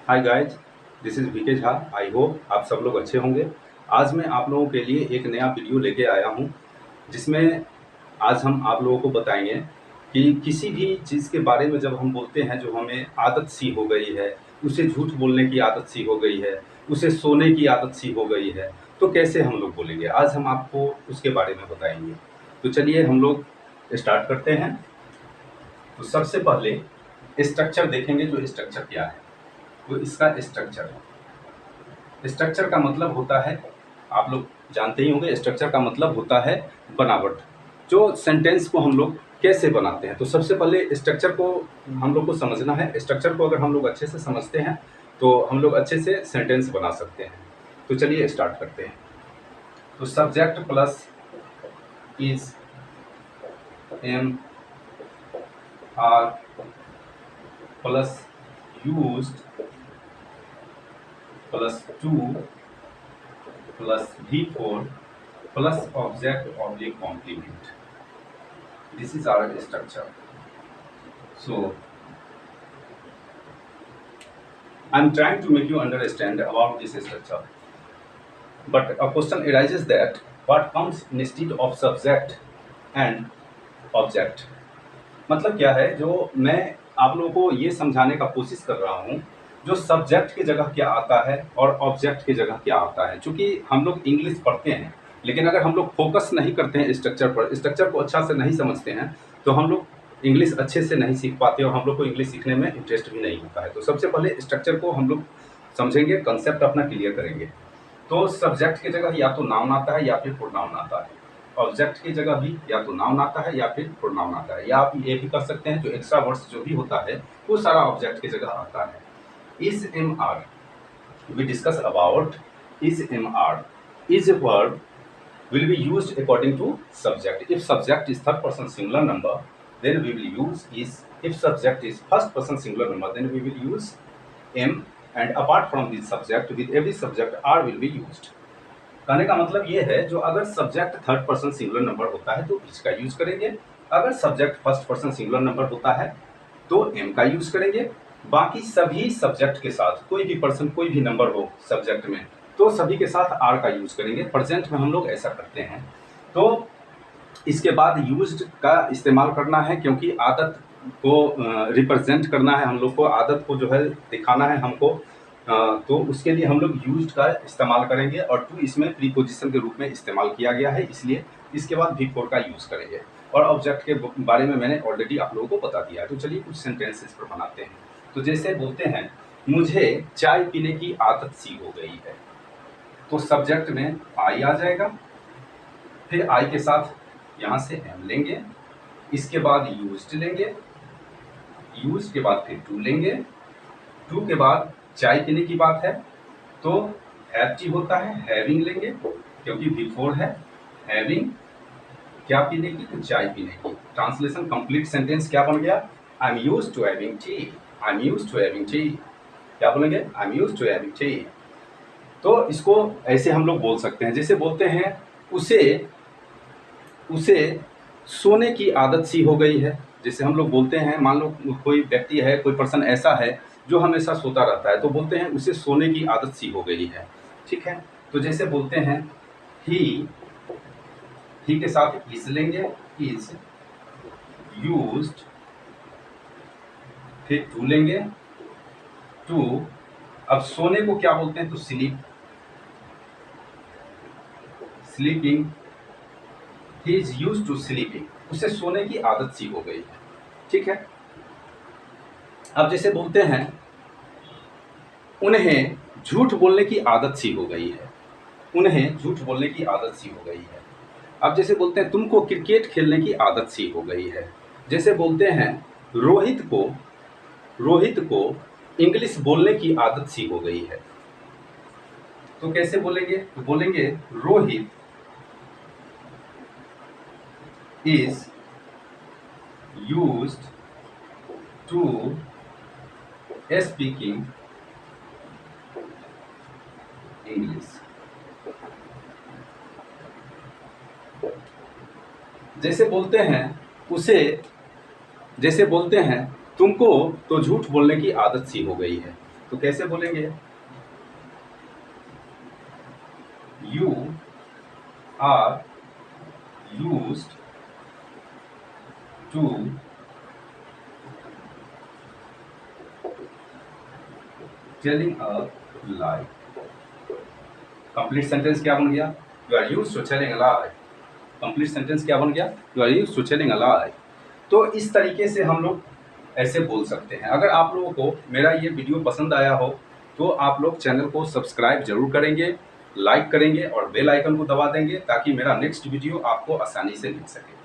Hi guys, this is VK Jha. I hope आप सब लोग अच्छे होंगे। आज मैं आप लोगों के लिए एक नया वीडियो लेके आया हूँ, जिसमें आज हम आप लोगों को बताएंगे कि किसी भी चीज़ के बारे में जब हम बोलते हैं जो हमें आदत सी हो गई है, उसे झूठ बोलने की आदत सी हो गई है, उसे सोने की आदत सी हो गई है, तो कैसे हम लोग बोलेंगे। आज हम आपको उसके बारे में बताएंगे। तो चलिए हम लोग स्टार्ट करते हैं। तो सबसे पहले स्ट्रक्चर देखेंगे। जो स्ट्रक्चर क्या है, तो इसका स्ट्रक्चर का मतलब होता है, आप लोग जानते ही होंगे, स्ट्रक्चर का मतलब होता है बनावट। जो सेंटेंस को हम लोग कैसे बनाते हैं, तो सबसे पहले स्ट्रक्चर को हम लोग को समझना है। स्ट्रक्चर को अगर हम लोग अच्छे से समझते हैं तो हम लोग अच्छे से सेंटेंस बना सकते हैं। तो चलिए स्टार्ट करते हैं। तो subject plus is, am, are plus used plus to plus V4 plus object oblique complement. This is our structure. So I'm trying to make you understand about this structure. But a question arises that what comes instead of subject and object. मतलब क्या है, जो मैं आप लोगों को ये समझाने का कोशिश कर रहा हूँ, जो सब्जेक्ट की जगह क्या आता है और ऑब्जेक्ट की जगह क्या आता है। चूंकि हम लोग इंग्लिश पढ़ते हैं, लेकिन अगर हम लोग फोकस नहीं करते हैं स्ट्रक्चर पर, स्ट्रक्चर को अच्छा से नहीं समझते हैं, तो हम लोग इंग्लिश अच्छे से नहीं सीख पाते और हम लोग को इंग्लिश सीखने में इंटरेस्ट भी नहीं होता है। तो सबसे पहले स्ट्रक्चर को हम लोग समझेंगे, कंसेप्ट अपना क्लियर करेंगे। तो सब्जेक्ट की जगह या तो नाउन आता है या फिर प्रोनाउन आता है। ऑब्जेक्ट की जगह भी या तो नाउन आता है या फिर प्रोनाउन आता है, या आप ये भी कर सकते हैं जो एक्स्ट्रा वर्ड्स जो भी होता है वो सारा ऑब्जेक्ट की जगह आता है। Is am are, we discuss about is mr. Is a verb will be used according to subject. If subject is third person singular number, then we will use is. If subject is first person singular number, then we will use m. And apart from this subject, with every subject r will be used. कहने का मतलब ये है, जो अगर subject third person singular number होता है तो इसका यूज करेंगे, अगर subject first person singular number होता है तो एम का यूज करेंगे। बाकी सभी सब्जेक्ट के साथ कोई भी पर्सन कोई भी नंबर हो सब्जेक्ट में, तो सभी के साथ आर का यूज करेंगे। प्रेजेंट में हम लोग ऐसा करते हैं। तो इसके बाद यूज्ड का इस्तेमाल करना है, क्योंकि आदत को रिप्रेजेंट करना है, हम लोग को आदत को जो है दिखाना है हमको। तो उसके लिए हम लोग यूज्ड का इस्तेमाल करेंगे, और टू इसमें प्रीपोजिशन के रूप में इस्तेमाल किया गया है, इसलिए इसके बाद V4 का यूज करेंगे। और ऑब्जेक्ट के बारे में मैंने ऑलरेडी आप लोगों को बता दिया है। तो चलिए कुछ सेंटेंसेस पर बनाते हैं। तो जैसे बोलते हैं, मुझे चाय पीने की आदत सी हो गई है, तो सब्जेक्ट में आई आ जाएगा, फिर आई के साथ यहाँ से एम लेंगे, इसके बाद यूज्ड लेंगे, यूज्ड के बाद फिर टू लेंगे, टू के बाद चाय पीने की बात है तो हैव टी होता है, हैविंग लेंगे क्योंकि V4 है। हैविंग क्या पीने की, तो चाय पीने की। ट्रांसलेशन कंप्लीट सेंटेंस क्या बन गया, I am used to having tea, I am used to having tea. क्या बोलेंगे, I am used to having tea. तो इसको ऐसे हम लोग बोल सकते हैं, जैसे बोलते हैं उसे सोने की आदत सी हो गई है। जैसे हम लोग बोलते हैं, मान लो कोई व्यक्ति है, कोई पर्सन ऐसा है जो हमेशा सोता रहता है, तो बोलते हैं उसे सोने की आदत सी हो गई है। ठीक है। तो जैसे बोलते हैं ही के साथ इज लेंगे, इज यूज्ड, फिर टू लेंगे, टू। अब सोने को क्या बोलते हैं, तो sleep, sleeping. He is used to sleeping, उसे सोने की आदत सी हो गई है। ठीक है। अब जैसे बोलते हैं उन्हें झूठ बोलने की आदत सी हो गई है, उन्हें झूठ बोलने की आदत सी हो गई है। अब जैसे बोलते हैं तुमको क्रिकेट खेलने की आदत सी हो गई है। जैसे बोलते हैं रोहित को इंग्लिश बोलने की आदत सी हो गई है, तो कैसे बोलेंगे, तो बोलेंगे Rohit is used to speaking English. जैसे बोलते हैं तुमको तो झूठ बोलने की आदत सी हो गई है, तो कैसे बोलेंगे? You are used to telling a lie. Complete sentence क्या बन गया? You are used to telling a lie. Complete sentence क्या बन गया? You are used to telling a lie. तो इस तरीके से हम लोग ऐसे बोल सकते हैं। अगर आप लोगों को मेरा ये वीडियो पसंद आया हो तो आप लोग चैनल को सब्सक्राइब जरूर करेंगे, लाइक करेंगे और बेल आइकन को दबा देंगे ताकि मेरा नेक्स्ट वीडियो आपको आसानी से मिल सके।